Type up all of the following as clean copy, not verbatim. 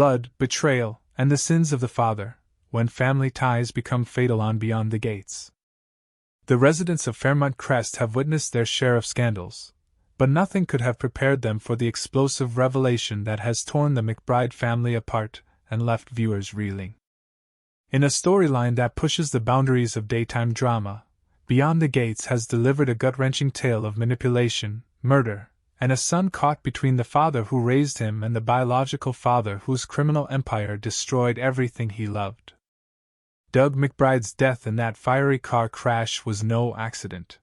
blood, betrayal, and the sins of the father, when family ties become fatal on Beyond the Gates. The residents of Fairmont Crest have witnessed their share of scandals, but nothing could have prepared them for the explosive revelation that has torn the McBride family apart and left viewers reeling. In a storyline that pushes the boundaries of daytime drama, Beyond the Gates has delivered a gut-wrenching tale of manipulation, murder, and a son caught between the father who raised him and the biological father whose criminal empire destroyed everything he loved. Doug McBride's death in that fiery car crash was no accident.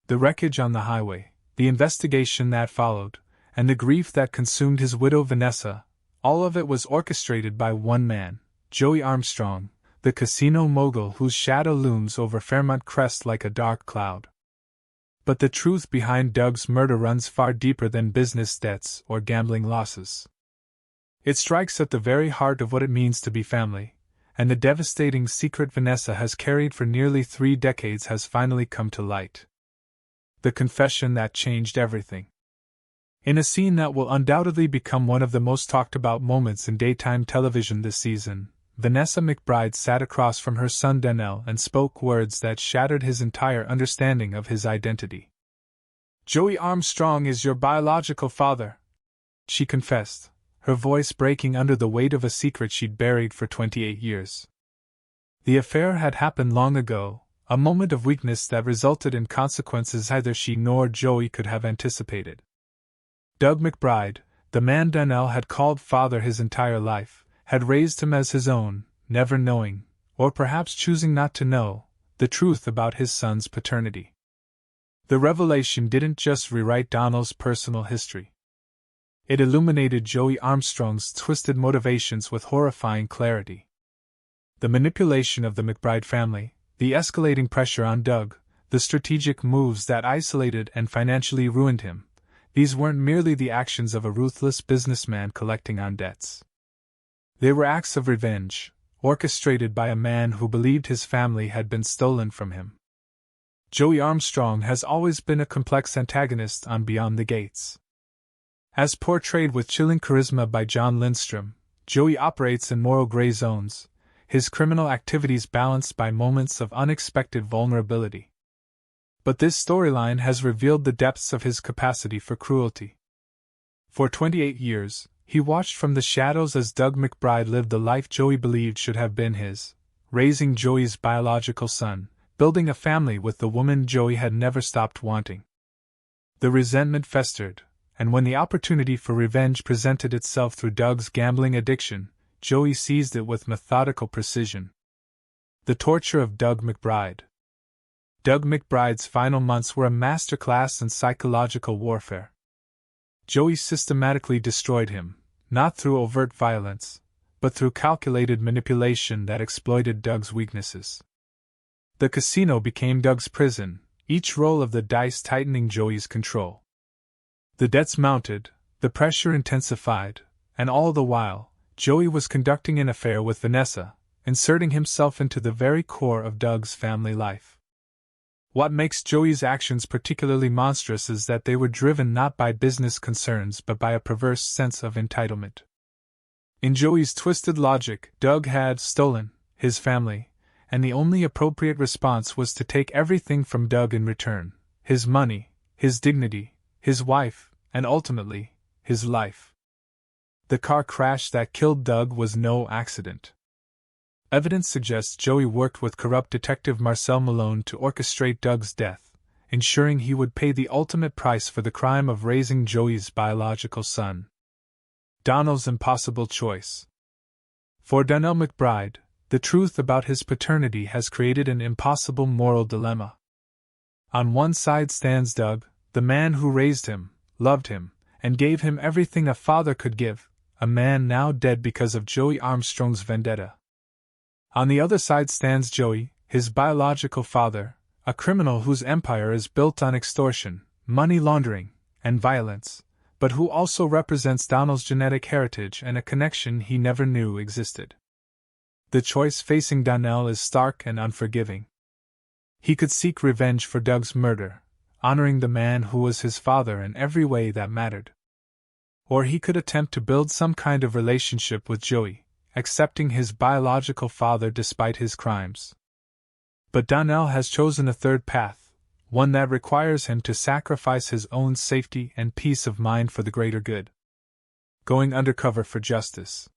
The wreckage on the highway, the investigation that followed, and the grief that consumed his widow Vanessa, all of it was orchestrated by one man, Joey Armstrong, the casino mogul whose shadow looms over Fairmont Crest like a dark cloud. But the truth behind Doug's murder runs far deeper than business debts or gambling losses. It strikes at the very heart of what it means to be family, and the devastating secret Vanessa has carried for nearly 3 decades has finally come to light. The confession that changed everything. In a scene that will undoubtedly become one of the most talked about moments in daytime television this season, Vanessa McBride sat across from her son Donnell and spoke words that shattered his entire understanding of his identity. "Joey Armstrong is your biological father," she confessed, her voice breaking under the weight of a secret she'd buried for 28 years. The affair had happened long ago, a moment of weakness that resulted in consequences neither she nor Joey could have anticipated. Doug McBride, the man Donnell had called father his entire life, had raised him as his own, never knowing, or perhaps choosing not to know, the truth about his son's paternity. The revelation didn't just rewrite Donnell's personal history. It illuminated Joey Armstrong's twisted motivations with horrifying clarity. The manipulation of the McBride family, the escalating pressure on Doug, the strategic moves that isolated and financially ruined him, these weren't merely the actions of a ruthless businessman collecting on debts. They were acts of revenge, orchestrated by a man who believed his family had been stolen from him. Joey Armstrong has always been a complex antagonist on Beyond the Gates. As portrayed with chilling charisma by John Lindstrom, Joey operates in moral gray zones, his criminal activities balanced by moments of unexpected vulnerability. But this storyline has revealed the depths of his capacity for cruelty. For 28 years, he watched from the shadows as Doug McBride lived the life Joey believed should have been his, raising Joey's biological son, building a family with the woman Joey had never stopped wanting. The resentment festered, and when the opportunity for revenge presented itself through Doug's gambling addiction, Joey seized it with methodical precision. The torture of Doug McBride. Doug McBride's final months were a masterclass in psychological warfare. Joey systematically destroyed him, not through overt violence, but through calculated manipulation that exploited Doug's weaknesses. The casino became Doug's prison, each roll of the dice tightening Joey's control. The debts mounted, the pressure intensified, and all the while, Joey was conducting an affair with Vanessa, inserting himself into the very core of Doug's family life. What makes Joey's actions particularly monstrous is that they were driven not by business concerns but by a perverse sense of entitlement. In Joey's twisted logic, Doug had stolen his family, and the only appropriate response was to take everything from Doug in return: his money, his dignity, his wife, and ultimately, his life. The car crash that killed Doug was no accident. Evidence suggests Joey worked with corrupt detective Marcel Malone to orchestrate Doug's death, ensuring he would pay the ultimate price for the crime of raising Joey's biological son. Donnell's impossible choice. For Donnell McBride, the truth about his paternity has created an impossible moral dilemma. On one side stands Doug, the man who raised him, loved him, and gave him everything a father could give, a man now dead because of Joey Armstrong's vendetta. On the other side stands Joey, his biological father, a criminal whose empire is built on extortion, money laundering, and violence, but who also represents Donnell's genetic heritage and a connection he never knew existed. The choice facing Donnell is stark and unforgiving. He could seek revenge for Doug's murder, honoring the man who was his father in every way that mattered. Or he could attempt to build some kind of relationship with Joey, accepting his biological father despite his crimes. But Donnell has chosen a third path, one that requires him to sacrifice his own safety and peace of mind for the greater good. Going undercover for justice.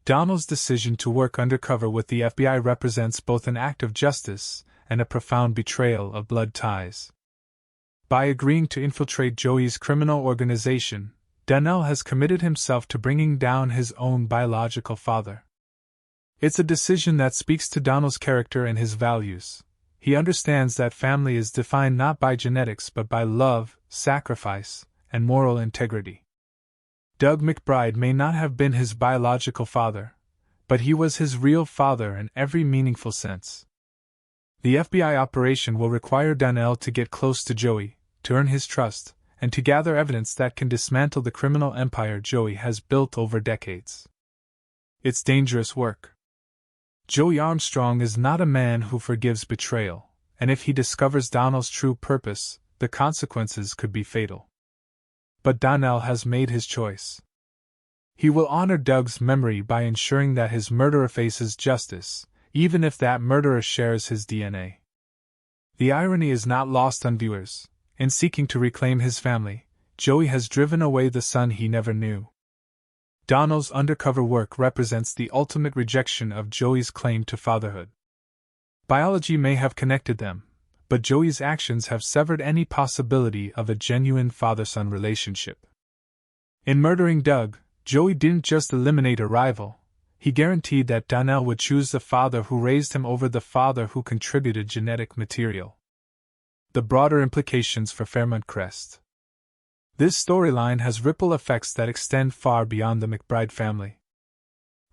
Donnell's decision to work undercover with the FBI represents both an act of justice and a profound betrayal of blood ties. By agreeing to infiltrate Joey's criminal organization, Donnell has committed himself to bringing down his own biological father. It's a decision that speaks to Donnell's character and his values. He understands that family is defined not by genetics but by love, sacrifice, and moral integrity. Doug McBride may not have been his biological father, but he was his real father in every meaningful sense. The FBI operation will require Donnell to get close to Joey, to earn his trust, and to gather evidence that can dismantle the criminal empire Joey has built over decades. It's dangerous work. Joey Armstrong is not a man who forgives betrayal, and if he discovers Donnell's true purpose, the consequences could be fatal. But Donnell has made his choice. He will honor Doug's memory by ensuring that his murderer faces justice, even if that murderer shares his DNA. The irony is not lost on viewers. In seeking to reclaim his family, Joey has driven away the son he never knew. Donnell's undercover work represents the ultimate rejection of Joey's claim to fatherhood. Biology may have connected them, but Joey's actions have severed any possibility of a genuine father-son relationship. In murdering Doug, Joey didn't just eliminate a rival, he guaranteed that Donnell would choose the father who raised him over the father who contributed genetic material. The broader implications for Fairmont Crest. This storyline has ripple effects that extend far beyond the McBride family.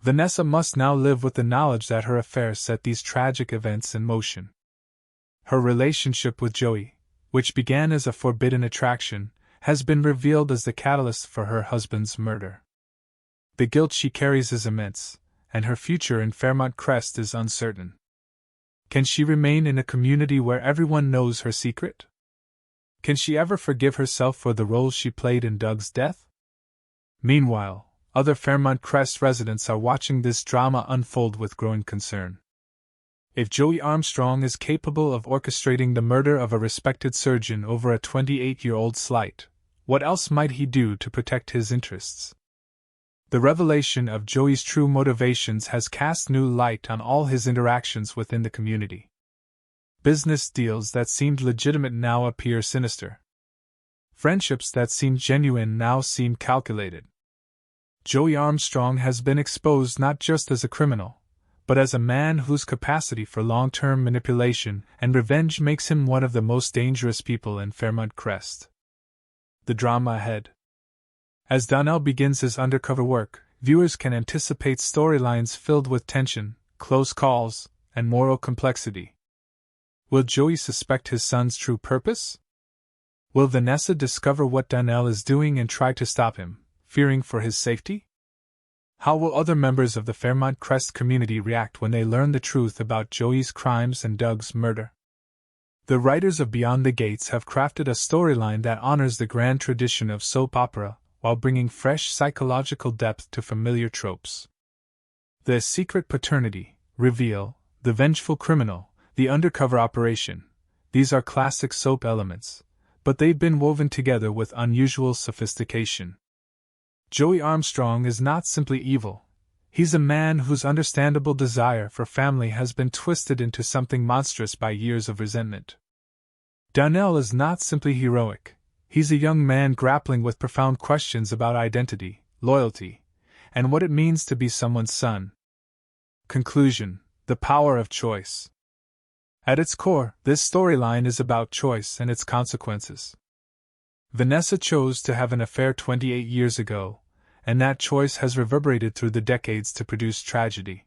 Vanessa must now live with the knowledge that her affair set these tragic events in motion. Her relationship with Joey, which began as a forbidden attraction, has been revealed as the catalyst for her husband's murder. The guilt she carries is immense, and her future in Fairmont Crest is uncertain. Can she remain in a community where everyone knows her secret? Can she ever forgive herself for the role she played in Doug's death? Meanwhile, other Fairmont Crest residents are watching this drama unfold with growing concern. If Joey Armstrong is capable of orchestrating the murder of a respected surgeon over a 28-year-old slight, what else might he do to protect his interests? The revelation of Joey's true motivations has cast new light on all his interactions within the community. Business deals that seemed legitimate now appear sinister. Friendships that seemed genuine now seem calculated. Joey Armstrong has been exposed not just as a criminal, but as a man whose capacity for long-term manipulation and revenge makes him one of the most dangerous people in Fairmont Crest. The drama ahead. As Donnell begins his undercover work, viewers can anticipate storylines filled with tension, close calls, and moral complexity. Will Joey suspect his son's true purpose? Will Vanessa discover what Donnell is doing and try to stop him, fearing for his safety? How will other members of the Fairmont Crest community react when they learn the truth about Joey's crimes and Doug's murder? The writers of Beyond the Gates have crafted a storyline that honors the grand tradition of soap opera while bringing fresh psychological depth to familiar tropes. The secret paternity, reveal, the vengeful criminal, the undercover operation, these are classic soap elements, but they've been woven together with unusual sophistication. Joey Armstrong is not simply evil, he's a man whose understandable desire for family has been twisted into something monstrous by years of resentment. Donnell is not simply heroic, he's a young man grappling with profound questions about identity, loyalty, and what it means to be someone's son. Conclusion: the power of choice. At its core, this storyline is about choice and its consequences. Vanessa chose to have an affair 28 years ago, and that choice has reverberated through the decades to produce tragedy.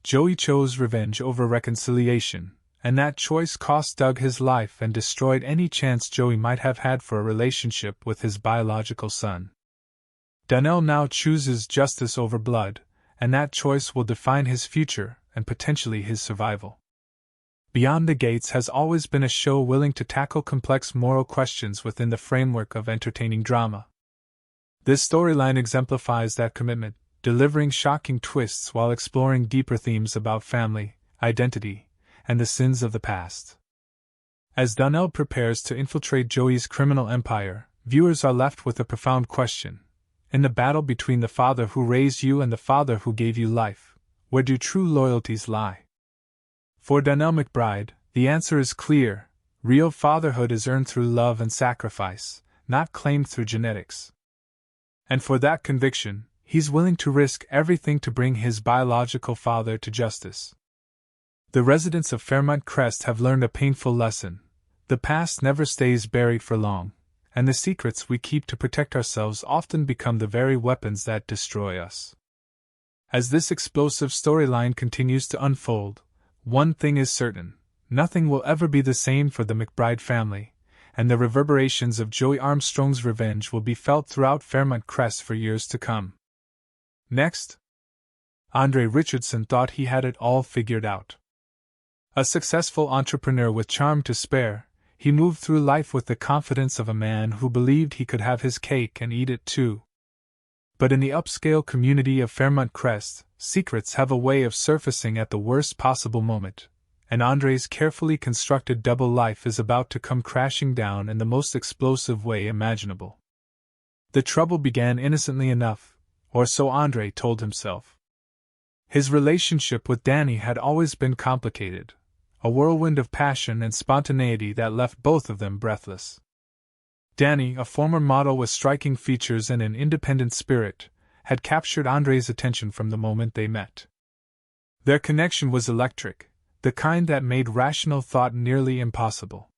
Joey chose revenge over reconciliation, and that choice cost Doug his life and destroyed any chance Joey might have had for a relationship with his biological son. Donnell now chooses justice over blood, and that choice will define his future and potentially his survival. Beyond the Gates has always been a show willing to tackle complex moral questions within the framework of entertaining drama. This storyline exemplifies that commitment, delivering shocking twists while exploring deeper themes about family, identity, and the sins of the past. As Donnell prepares to infiltrate Joey's criminal empire, viewers are left with a profound question. In the battle between the father who raised you and the father who gave you life, where do true loyalties lie? For Donnell McBride, the answer is clear. Real fatherhood is earned through love and sacrifice, not claimed through genetics. And for that conviction, he's willing to risk everything to bring his biological father to justice. The residents of Fairmont Crest have learned a painful lesson. The past never stays buried for long, and the secrets we keep to protect ourselves often become the very weapons that destroy us. As this explosive storyline continues to unfold, one thing is certain: nothing will ever be the same for the McBride family, and the reverberations of Joey Armstrong's revenge will be felt throughout Fairmont Crest for years to come. Next, Andre Richardson thought he had it all figured out. A successful entrepreneur with charm to spare, he moved through life with the confidence of a man who believed he could have his cake and eat it too. But in the upscale community of Fairmont Crest, secrets have a way of surfacing at the worst possible moment, and Andre's carefully constructed double life is about to come crashing down in the most explosive way imaginable. The trouble began innocently enough, or so Andre told himself. His relationship with Danny had always been complicated, a whirlwind of passion and spontaneity that left both of them breathless. Danny, a former model with striking features and an independent spirit, had captured Andre's attention from the moment they met. Their connection was electric, the kind that made rational thought nearly impossible.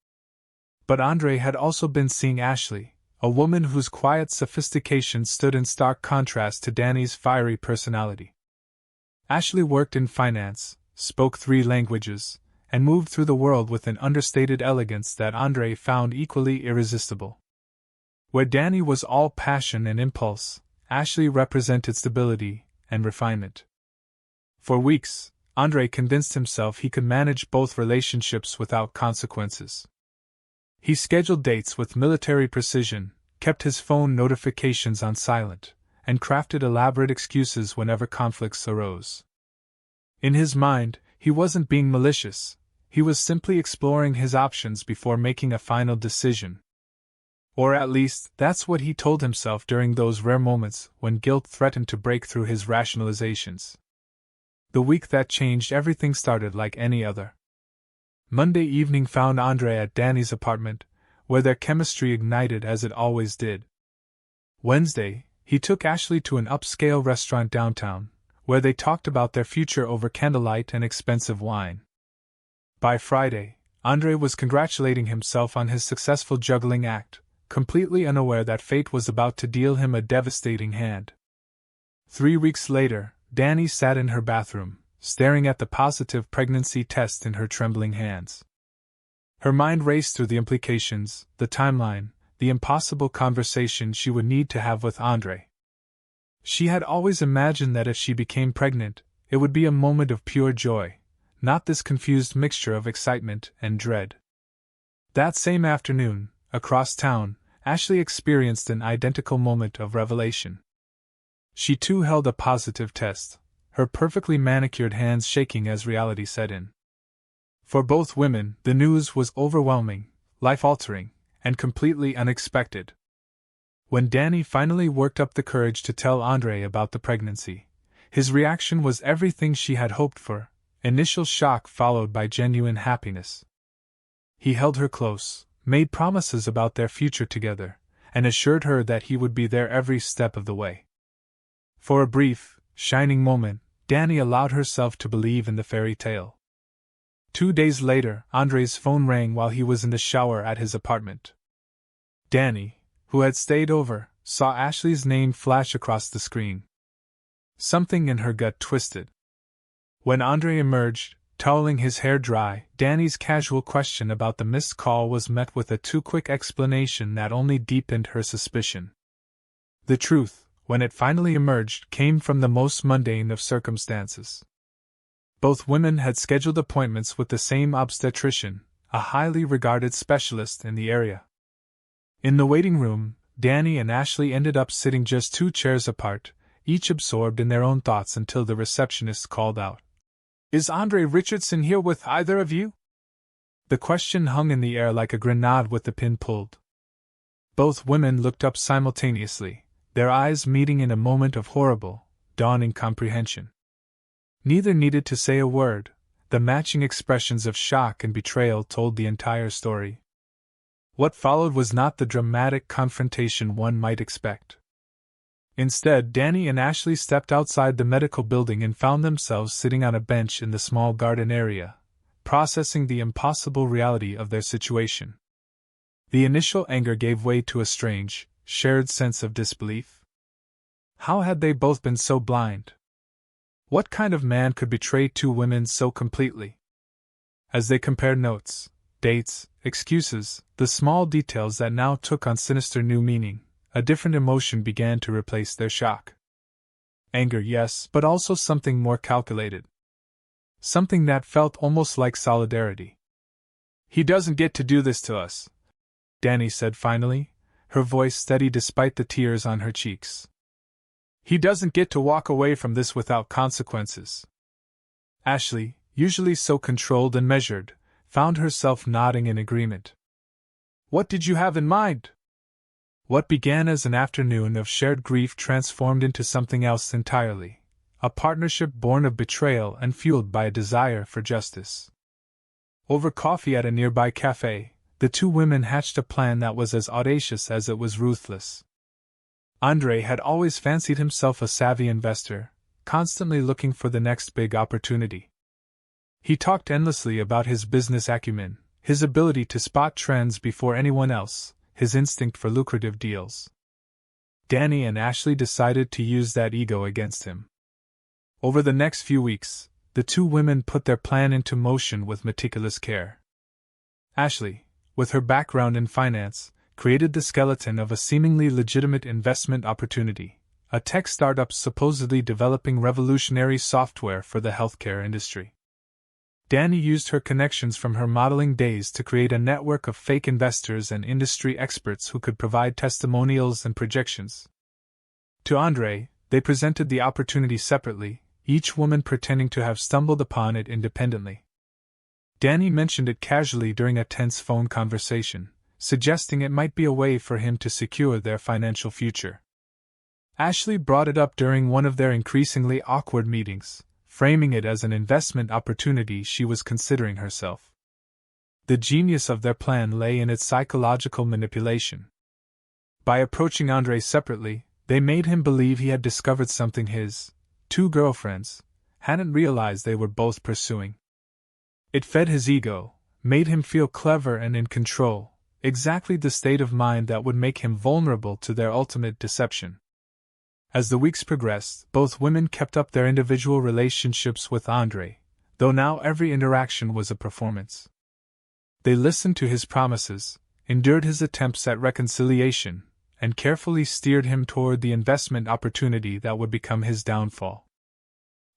But Andre had also been seeing Ashley, a woman whose quiet sophistication stood in stark contrast to Danny's fiery personality. Ashley worked in finance, spoke 3 languages, and moved through the world with an understated elegance that Andre found equally irresistible. Where Danny was all passion and impulse, Ashley represented stability and refinement. For weeks, Andre convinced himself he could manage both relationships without consequences. He scheduled dates with military precision, kept his phone notifications on silent, and crafted elaborate excuses whenever conflicts arose. In his mind, he wasn't being malicious, he was simply exploring his options before making a final decision. Or at least, that's what he told himself during those rare moments when guilt threatened to break through his rationalizations. The week that changed everything started like any other. Monday evening found Andre at Danny's apartment, where their chemistry ignited as it always did. Wednesday, he took Ashley to an upscale restaurant downtown, where they talked about their future over candlelight and expensive wine. By Friday, Andre was congratulating himself on his successful juggling act, completely unaware that fate was about to deal him a devastating hand. 3 weeks later, Danny sat in her bathroom, staring at the positive pregnancy test in her trembling hands. Her mind raced through the implications, the timeline, the impossible conversation she would need to have with Andre. She had always imagined that if she became pregnant, it would be a moment of pure joy, not this confused mixture of excitement and dread. That same afternoon, across town, Ashley experienced an identical moment of revelation. She too held a positive test, her perfectly manicured hands shaking as reality set in. For both women, the news was overwhelming, life-altering, and completely unexpected. When Danny finally worked up the courage to tell Andre about the pregnancy, his reaction was everything she had hoped for: initial shock followed by genuine happiness. He held her close, made promises about their future together, and assured her that he would be there every step of the way. For a brief, shining moment, Danny allowed herself to believe in the fairy tale. 2 days later, Andre's phone rang while he was in the shower at his apartment. Danny, who had stayed over, saw Ashley's name flash across the screen. Something in her gut twisted. When Andre emerged, toweling his hair dry, Danny's casual question about the missed call was met with a too-quick explanation that only deepened her suspicion. The truth, when it finally emerged, came from the most mundane of circumstances. Both women had scheduled appointments with the same obstetrician, a highly regarded specialist in the area. In the waiting room, Danny and Ashley ended up sitting just 2 chairs apart, each absorbed in their own thoughts until the receptionist called out, "Is Andre Richardson here with either of you?" The question hung in the air like a grenade with the pin pulled. Both women looked up simultaneously, their eyes meeting in a moment of horrible, dawning comprehension. Neither needed to say a word. The matching expressions of shock and betrayal told the entire story. What followed was not the dramatic confrontation one might expect. Instead, Danny and Ashley stepped outside the medical building and found themselves sitting on a bench in the small garden area, processing the impossible reality of their situation. The initial anger gave way to a strange, shared sense of disbelief. How had they both been so blind? What kind of man could betray 2 women so completely? As they compared notes, dates, excuses, the small details that now took on sinister new meaning, a different emotion began to replace their shock. Anger, yes, but also something more calculated. Something that felt almost like solidarity. "He doesn't get to do this to us," Danny said finally, her voice steady despite the tears on her cheeks. "He doesn't get to walk away from this without consequences." Ashley, usually so controlled and measured, found herself nodding in agreement. "What did you have in mind?" What began as an afternoon of shared grief transformed into something else entirely, a partnership born of betrayal and fueled by a desire for justice. Over coffee at a nearby cafe, the 2 women hatched a plan that was as audacious as it was ruthless. Andre had always fancied himself a savvy investor, constantly looking for the next big opportunity. He talked endlessly about his business acumen, his ability to spot trends before anyone else, his instinct for lucrative deals. Danny and Ashley decided to use that ego against him. Over the next few weeks, the 2 women put their plan into motion with meticulous care. Ashley, with her background in finance, created the skeleton of a seemingly legitimate investment opportunity, a tech startup supposedly developing revolutionary software for the healthcare industry. Danny used her connections from her modeling days to create a network of fake investors and industry experts who could provide testimonials and projections. To Andre, they presented the opportunity separately, each woman pretending to have stumbled upon it independently. Danny mentioned it casually during a tense phone conversation, suggesting it might be a way for him to secure their financial future. Ashley brought it up during one of their increasingly awkward meetings, framing it as an investment opportunity she was considering herself. The genius of their plan lay in its psychological manipulation. By approaching Andre separately, they made him believe he had discovered something his 2 girlfriends hadn't realized they were both pursuing. It fed his ego, made him feel clever and in control, exactly the state of mind that would make him vulnerable to their ultimate deception. As the weeks progressed, both women kept up their individual relationships with Andre, though now every interaction was a performance. They listened to his promises, endured his attempts at reconciliation, and carefully steered him toward the investment opportunity that would become his downfall.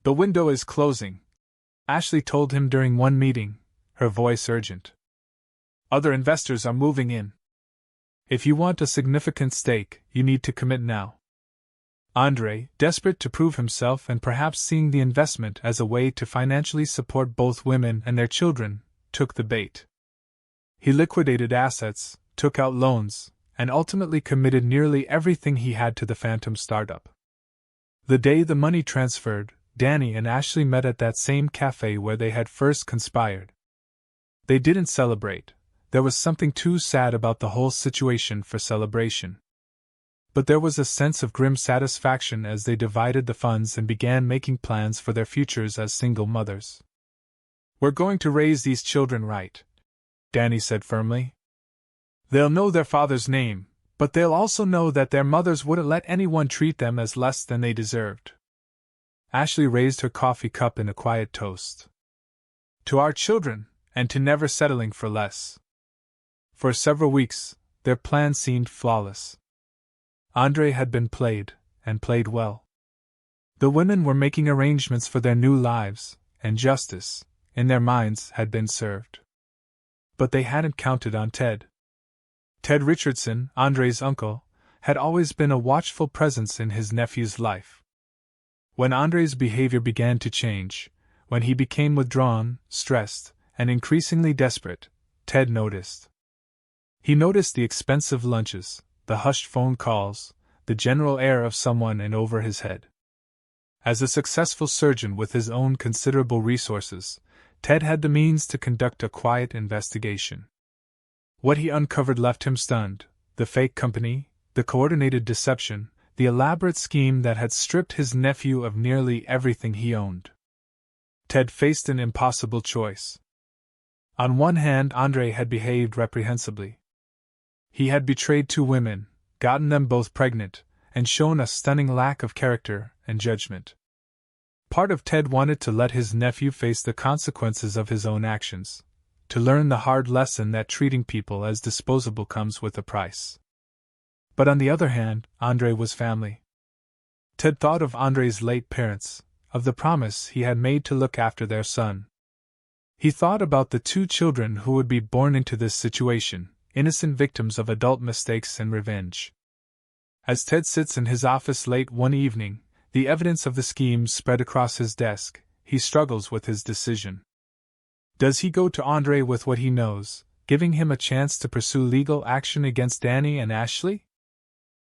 "The window is closing," Ashley told him during one meeting, her voice urgent. "Other investors are moving in. If you want a significant stake, you need to commit now." Andre, desperate to prove himself and perhaps seeing the investment as a way to financially support both women and their children, took the bait. He liquidated assets, took out loans, and ultimately committed nearly everything he had to the phantom startup. The day the money transferred, Danny and Ashley met at that same cafe where they had first conspired. They didn't celebrate. There was something too sad about the whole situation for celebration. But there was a sense of grim satisfaction as they divided the funds and began making plans for their futures as single mothers. "We're going to raise these children right," Danny said firmly. "They'll know their father's name, but they'll also know that their mothers wouldn't let anyone treat them as less than they deserved." Ashley raised her coffee cup in a quiet toast. "To our children, and to never settling for less." For several weeks, their plan seemed flawless. Andre had been played, and played well. The women were making arrangements for their new lives, and justice, in their minds, had been served. But they hadn't counted on Ted. Ted Richardson, Andre's uncle, had always been a watchful presence in his nephew's life. When Andre's behavior began to change, when he became withdrawn, stressed, and increasingly desperate, Ted noticed. He noticed the expensive lunches, the hushed phone calls, the general air of someone in over his head. As a successful surgeon with his own considerable resources, Ted had the means to conduct a quiet investigation. What he uncovered left him stunned: the fake company, the coordinated deception, the elaborate scheme that had stripped his nephew of nearly everything he owned. Ted faced an impossible choice. On one hand, Andre had behaved reprehensibly. He had betrayed 2 women, gotten them both pregnant, and shown a stunning lack of character and judgment. Part of Ted wanted to let his nephew face the consequences of his own actions, to learn the hard lesson that treating people as disposable comes with a price. But on the other hand, Andre was family. Ted thought of Andre's late parents, of the promise he had made to look after their son. He thought about the 2 children who would be born into this situation, innocent victims of adult mistakes and revenge. As Ted sits in his office late one evening, the evidence of the scheme spread across his desk, he struggles with his decision. Does he go to Andre with what he knows, giving him a chance to pursue legal action against Danny and Ashley?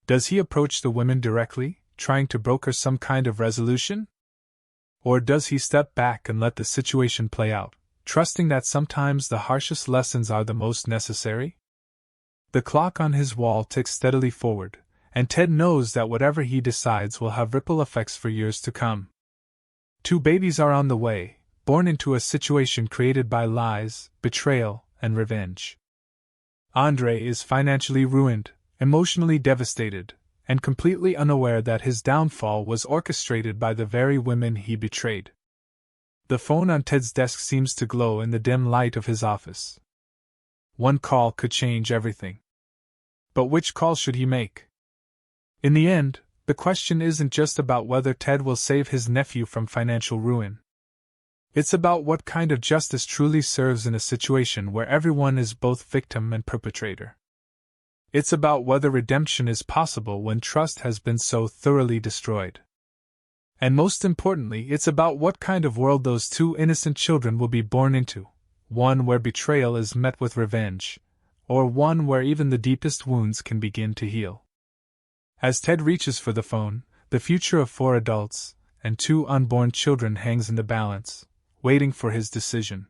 Does he approach the women directly, trying to broker some kind of resolution? Or does he step back and let the situation play out, trusting that sometimes the harshest lessons are the most necessary? The clock on his wall ticks steadily forward, and Ted knows that whatever he decides will have ripple effects for years to come. 2 babies are on the way, born into a situation created by lies, betrayal, and revenge. Andre is financially ruined, emotionally devastated, and completely unaware that his downfall was orchestrated by the very women he betrayed. The phone on Ted's desk seems to glow in the dim light of his office. One call could change everything. But which call should he make? In the end, the question isn't just about whether Ted will save his nephew from financial ruin. It's about what kind of justice truly serves in a situation where everyone is both victim and perpetrator. It's about whether redemption is possible when trust has been so thoroughly destroyed. And most importantly, it's about what kind of world those 2 innocent children will be born into, one where betrayal is met with revenge, or one where even the deepest wounds can begin to heal. As Ted reaches for the phone, the future of 4 adults and 2 unborn children hangs in the balance, waiting for his decision.